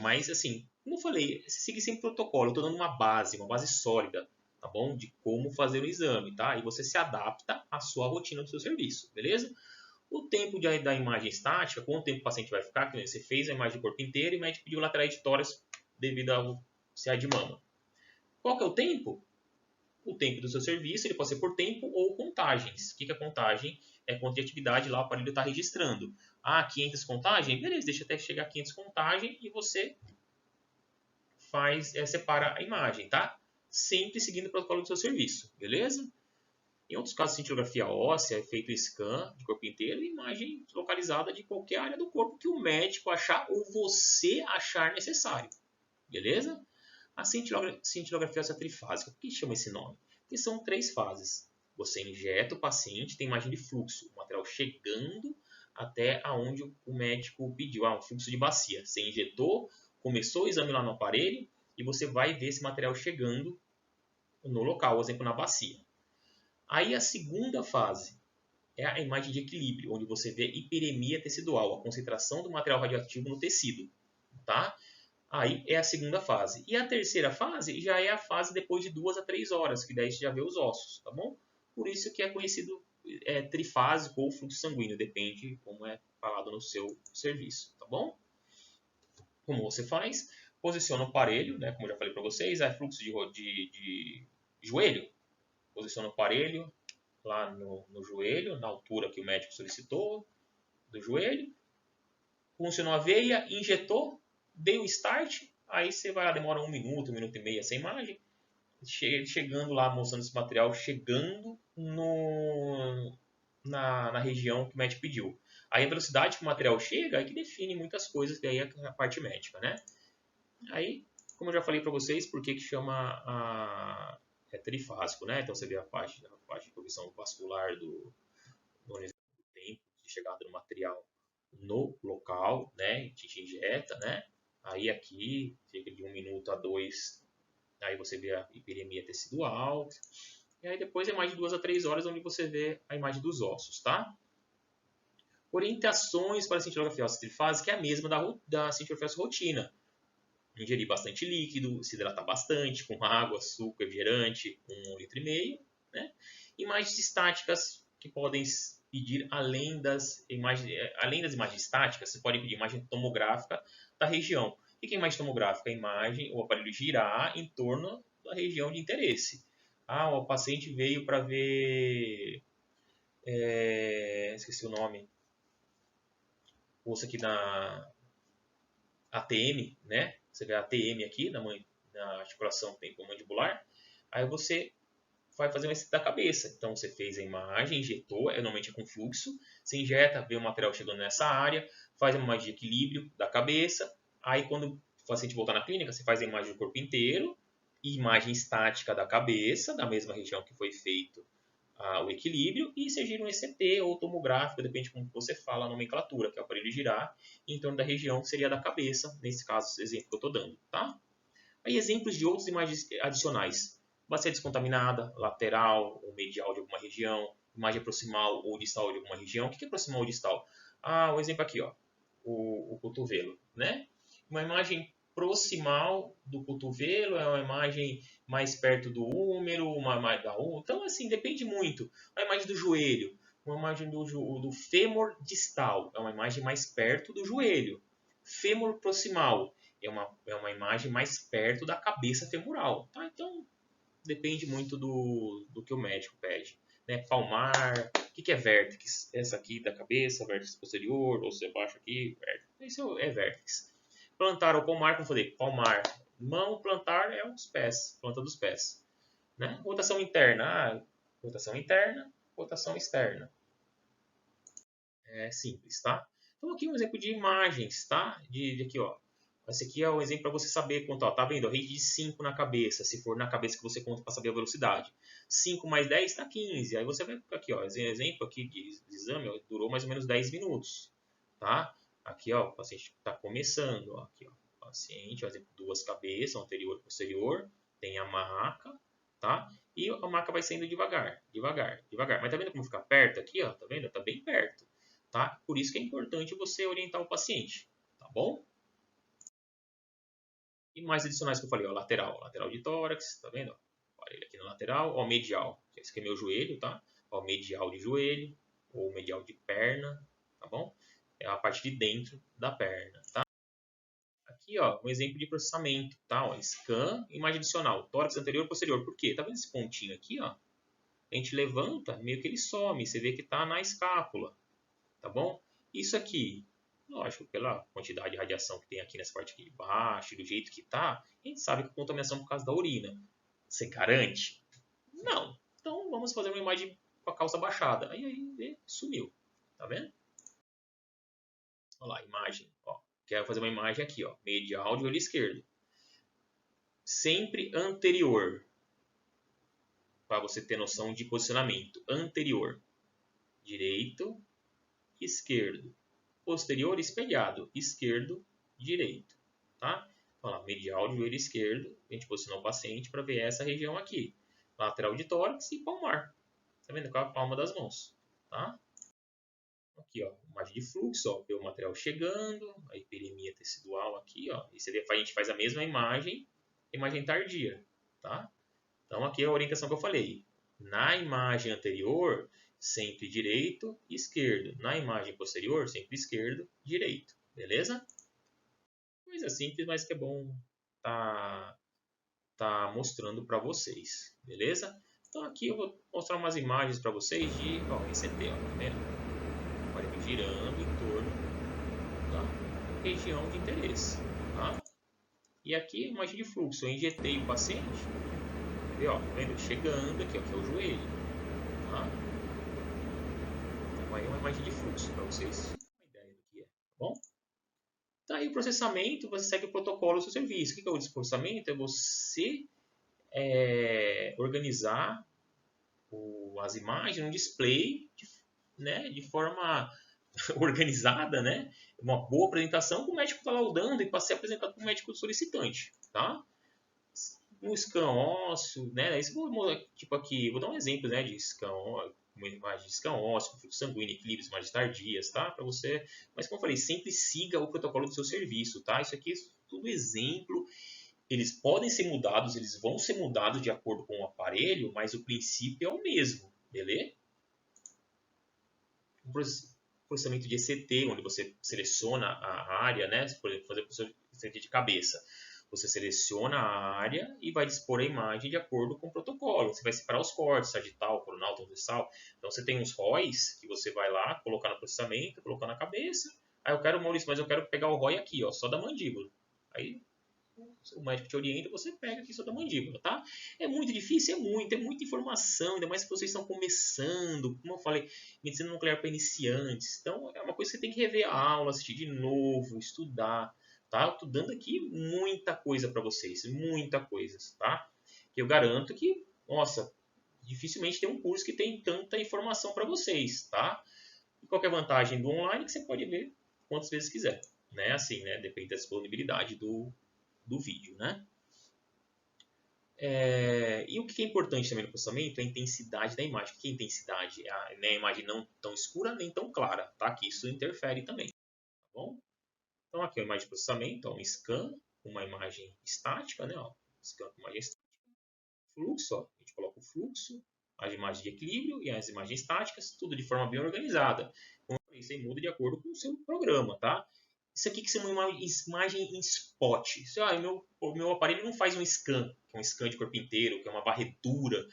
Mas assim, Como eu falei, siga sempre protocolo. Eu estou dando uma base sólida, tá bom? De como fazer o exame, tá? E você se adapta à sua rotina do seu serviço, beleza? O tempo da imagem estática, quanto tempo o paciente vai ficar, que você fez a imagem do corpo inteiro e o médico pediu laterais de tórax devido ao CA de mama. Qual que é o tempo? O tempo do seu serviço, ele pode ser por tempo ou contagens. O que é contagem? É quanto de atividade lá o aparelho está registrando. 500 contagem? Beleza, deixa até chegar a 500 contagem e você separa a imagem, tá? Sempre seguindo o protocolo do seu serviço, beleza? Em outros casos, cintilografia óssea, é feito scan de corpo inteiro e imagem localizada de qualquer área do corpo que o médico achar ou você achar necessário, beleza? A cintilografia óssea trifásica, por que chama esse nome? Porque são 3 fases. Você injeta o paciente, tem imagem de fluxo, o material chegando até aonde o médico pediu, um fluxo de bacia. Você injetou, começou o exame lá no aparelho e você vai ver esse material chegando no local, por exemplo, na bacia. Aí a segunda fase é a imagem de equilíbrio, onde você vê hiperemia tecidual, a concentração do material radioativo no tecido, tá? Aí é a segunda fase. E a terceira fase já é a fase depois de 2 a 3 horas, que daí você já vê os ossos, tá bom? Por isso que é conhecido trifásico ou fluxo sanguíneo, depende como é falado no seu serviço, tá bom? Como você faz? Posiciona o aparelho, né, como eu já falei para vocês, é fluxo de joelho. Posiciona o aparelho lá no joelho, na altura que o médico solicitou do joelho. Funcionou a veia, injetou, deu start, aí você vai lá, demora 1 minuto, 1 minuto e meio essa imagem, chegando lá, mostrando esse material, chegando na região que o médico pediu. Aí a velocidade que o material chega é que define muitas coisas, daí é a parte médica, né? Aí, como eu já falei para vocês, por que é trifásico, né? Então você vê a parte de progressão vascular do tempo de chegada do material no local, né? A gente injeta, né? Aí aqui, fica de 1 minuto a 2, aí você vê a hiperemia tecidual. E aí depois é mais de 2 a 3 horas onde você vê a imagem dos ossos, tá? Orientações para a cintilografia óssea trifásica é a mesma da cintilografia óssea rotina. Ingerir bastante líquido, se hidratar bastante, com água, açúcar, refrigerante, 1,5 litro, né? Imagens estáticas que podem pedir além das imagens estáticas, você pode pedir imagem tomográfica da região. O que é imagem tomográfica? A imagem, o aparelho girar em torno da região de interesse. O paciente veio para ver, esqueci o nome, osso aqui na ATM, né? Você vê a ATM aqui na articulação temporomandibular. Aí você vai fazer um estudo da cabeça. Então você fez a imagem, injetou, normalmente é com fluxo. Você injeta, vê o material chegando nessa área, faz uma imagem de equilíbrio da cabeça. Aí quando o paciente voltar na clínica, você faz a imagem do corpo inteiro, imagem estática da cabeça, da mesma região que foi feito o equilíbrio, e você gira um ECT ou tomográfico, depende de como você fala a nomenclatura, que é o aparelho girar em torno da região que seria da cabeça, nesse caso, exemplo que eu estou dando, tá? Aí exemplos de outras imagens adicionais. Bacia descontaminada, lateral ou medial de alguma região, imagem proximal ou distal de alguma região. O que é proximal ou distal? O exemplo aqui, ó, o cotovelo, né? Uma imagem proximal do cotovelo é uma imagem mais perto do húmero, uma mais da úmero. Então, assim, depende muito. A imagem do joelho, uma imagem do fêmur distal, é uma imagem mais perto do joelho. Fêmur proximal é uma imagem mais perto da cabeça femoral. Tá? Então, depende muito do que o médico pede. Né? Palmar, o que é vértex? Essa aqui da cabeça, vértex posterior, ou se abaixo aqui, vértex. Isso é vértex. Plantar ou palmar, como eu falei, palmar. Mão, plantar é os pés, planta dos pés. Né? Rotação interna, rotação interna, rotação externa. É simples, tá? Então aqui um exemplo de imagens, tá? Aqui, ó. Esse aqui é um exemplo para você saber quanto, ó, tá vendo? A rede de 5 na cabeça, se for na cabeça que você conta para saber a velocidade. 5 mais 10 dá 15. Aí você vai aqui, ó, exemplo aqui de exame, ó, durou mais ou menos 10 minutos, tá? Aqui, ó, o paciente está começando, ó, aqui, ó, paciente, ó, exemplo, 2 cabeças, anterior e posterior, tem a maca, tá? E a maca vai saindo devagar, devagar, devagar. Mas tá vendo como fica perto aqui, ó? Tá vendo? Tá bem perto, tá? Por isso que é importante você orientar o paciente, tá bom? Imagens adicionais que eu falei, ó, lateral de tórax, tá vendo? Aparelho aqui na lateral, ó, medial, esse aqui é meu joelho, tá? Ó, medial de joelho, ou medial de perna, tá bom? É a parte de dentro da perna, tá? Aqui, ó, um exemplo de processamento, tá? Ó, scan, imagem adicional, tórax anterior e posterior. Por quê? Tá vendo esse pontinho aqui, ó? A gente levanta, meio que ele some, você vê que tá na escápula, tá bom? Isso aqui, lógico, pela quantidade de radiação que tem aqui nessa parte aqui de baixo, do jeito que tá, a gente sabe que a contaminação é por causa da urina. Você garante? Não. Então vamos fazer uma imagem com a calça baixada. Aí sumiu, tá vendo? Olha lá, imagem, ó. Quero fazer uma imagem aqui, ó, medial de olho esquerdo. Sempre anterior, para você ter noção de posicionamento. Anterior, direito, esquerdo. Posterior, espelhado, esquerdo, direito, tá? Então, lá, medial de joelho esquerdo, a gente posicionou o paciente para ver essa região aqui. Lateral de tórax e palmar. Tá vendo? Com a palma das mãos, tá? Aqui, ó, imagem de fluxo, ó, vê o material chegando, a hiperemia tecidual aqui, ó. E a gente faz a mesma imagem tardia, tá? Então, aqui é a orientação que eu falei. Na imagem anterior, sempre direito e esquerdo. Na imagem posterior, sempre esquerdo, direito. Beleza? Coisa simples, mas que é bom tá mostrando para vocês. Beleza? Então, aqui eu vou mostrar umas imagens para vocês de ECT, ó, tá vendo? Aparelho girando em torno da região de interesse, tá? E aqui, imagem de fluxo. Eu injetei o paciente, ó, tá vendo? Chegando aqui, ó, que é o joelho, tá? Então, aí é uma imagem de fluxo para vocês terem uma ideia do que é, tá bom? Tá aí o processamento, você segue o protocolo do seu serviço. O que é o processamento? É você organizar as imagens no display, né, de forma organizada, né? Uma boa apresentação que o médico está laudando e para ser apresentado para o médico solicitante, tá? Um scan ósseo, né? Isso tipo aqui, vou dar um exemplo, né, de scan, uma imagem de scan ósseo, fluxo sanguíneo, equilíbrios, imagens tardias, tá? Para você, mas como eu falei, sempre siga o protocolo do seu serviço, tá? Isso aqui é tudo exemplo. Eles podem ser mudados, eles vão ser mudados de acordo com o aparelho, mas o princípio é o mesmo, beleza? Um processamento de ECT, onde você seleciona a área, né? Por exemplo, fazer processamento de cabeça. Você seleciona a área e vai dispor a imagem de acordo com o protocolo. Você vai separar os cortes, sagital, coronal, transversal. Então, você tem uns ROIs que você vai lá, colocar no processamento, colocar na cabeça. Aí eu quero, Maurício, mas eu quero pegar o ROI aqui, ó, só da mandíbula. Aí o médico te orienta, você pega aqui só da mandíbula, tá? É muito difícil? É muita informação, ainda mais se vocês estão começando, como eu falei, medicina nuclear para iniciantes. Então, é uma coisa que você tem que rever a aula, assistir de novo, estudar, tá? Eu tô dando aqui muita coisa para vocês, muita coisa, tá? Que eu garanto que, nossa, dificilmente tem um curso que tem tanta informação para vocês, tá? E qual que é a vantagem do online? Que você pode ver quantas vezes quiser, né? Assim, né? Depende da disponibilidade do vídeo, né? E o que é importante também no processamento é a intensidade da imagem. O que é intensidade? É a imagem não tão escura nem tão clara, tá? Que isso interfere também, tá bom? Então aqui é a imagem de processamento, ó, um scan, uma imagem estática, né? Ó, scan com imagem estática. Fluxo, ó, a gente coloca o fluxo, as imagens de equilíbrio e as imagens estáticas, tudo de forma bem organizada. Como eu falei, isso aí muda de acordo com o seu programa, tá? Isso aqui que chama uma imagem em spot. O meu aparelho não faz um scan, que é um scan de corpo inteiro, que é uma varredura,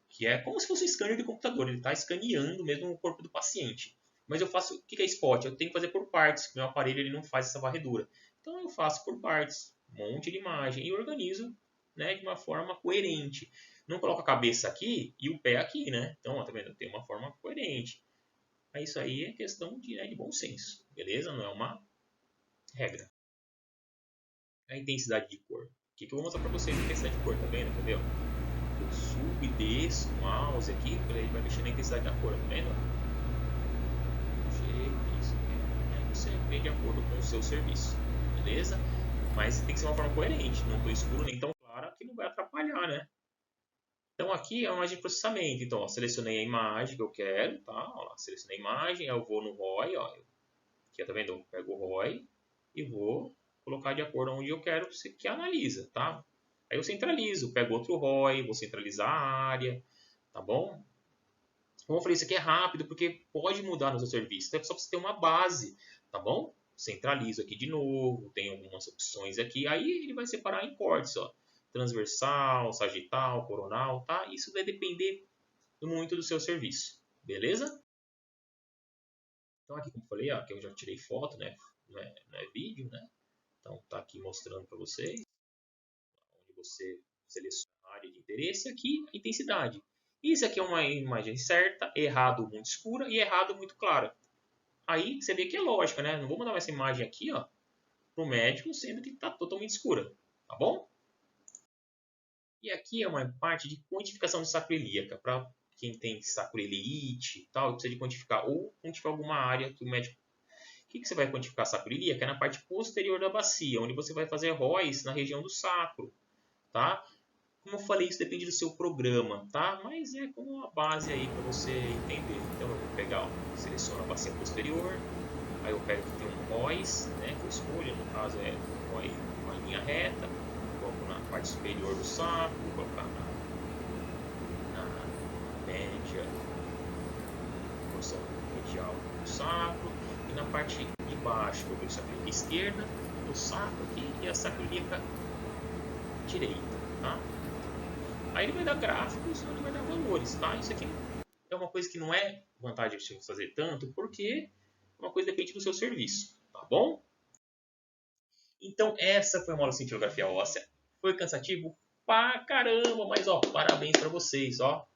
que é como se fosse um scanner de computador. Ele está escaneando mesmo o corpo do paciente. Mas eu faço, o que é spot? Eu tenho que fazer por partes, porque o meu aparelho ele não faz essa varredura. Então eu faço por partes, um monte de imagem e organizo, né, de uma forma coerente. Não coloco a cabeça aqui e o pé aqui, né? Então, ó, tá vendo? Eu tenho uma forma coerente. Mas isso aí é questão de bom senso, beleza? Não é uma regra. A intensidade de cor. O que eu vou mostrar para vocês a intensidade de cor, tá vendo? Entendeu? Eu subo e desço o mouse aqui, ele vai mexer na intensidade da cor, tá vendo? Isso. Aí você vê de acordo com o seu serviço, beleza? Mas tem que ser uma forma coerente, não tão escuro nem tão clara que não vai atrapalhar, né? Então aqui é uma imagem de processamento. Então, ó, selecionei a imagem que eu quero, tá? Ó lá, selecionei a imagem, aí eu vou no ROI, ó. Aqui, tá vendo? Eu pego o ROI e vou colocar de acordo onde eu quero que analisa, tá? Aí eu centralizo, pego outro ROI, vou centralizar a área, tá bom? Como eu falei, isso aqui é rápido porque pode mudar no seu serviço, então é só para você ter uma base, tá bom? Centralizo aqui de novo, tem algumas opções aqui, aí ele vai separar em cortes, ó. Transversal, sagital, coronal, tá? Isso vai depender muito do seu serviço, beleza? Então aqui, como eu falei, ó, aqui eu já tirei foto, né? Não é vídeo, né? Então tá aqui mostrando para vocês onde você seleciona a área de interesse e aqui a intensidade. Isso aqui é uma imagem certa, errado muito escura e errado muito clara. Aí você vê que é lógica, né? Não vou mandar essa imagem aqui, ó, pro médico, sendo que está totalmente escura, tá bom? E aqui é uma parte de quantificação de sacro ilíaca, para quem tem sacroiliite e tal, precisa de quantificar ou quantificar alguma área que o médico. O que você vai quantificar sacro ilíaca? É na parte posterior da bacia, onde você vai fazer ROIs na região do sacro, tá? Como eu falei, isso depende do seu programa, tá? Mas é como uma base aí para você entender. Então eu vou pegar, ó, seleciono a bacia posterior, aí eu pego que tem um ROIs, né, que eu escolho, no caso é ROI uma linha reta, coloco na parte superior do sacro, vou colocar na média, porção medial do sacro, e na parte de baixo eu vejo a sacroiliaca esquerda, o sacro aqui e a sacroiliaca direita, tá? Aí ele vai dar gráficos, ele vai dar valores, tá? Isso aqui é uma coisa que não é vantagem de você fazer tanto, porque uma coisa depende do seu serviço, tá bom? Então essa foi a aula de cintilografia óssea. Foi cansativo pra caramba, mas ó, parabéns para vocês, ó.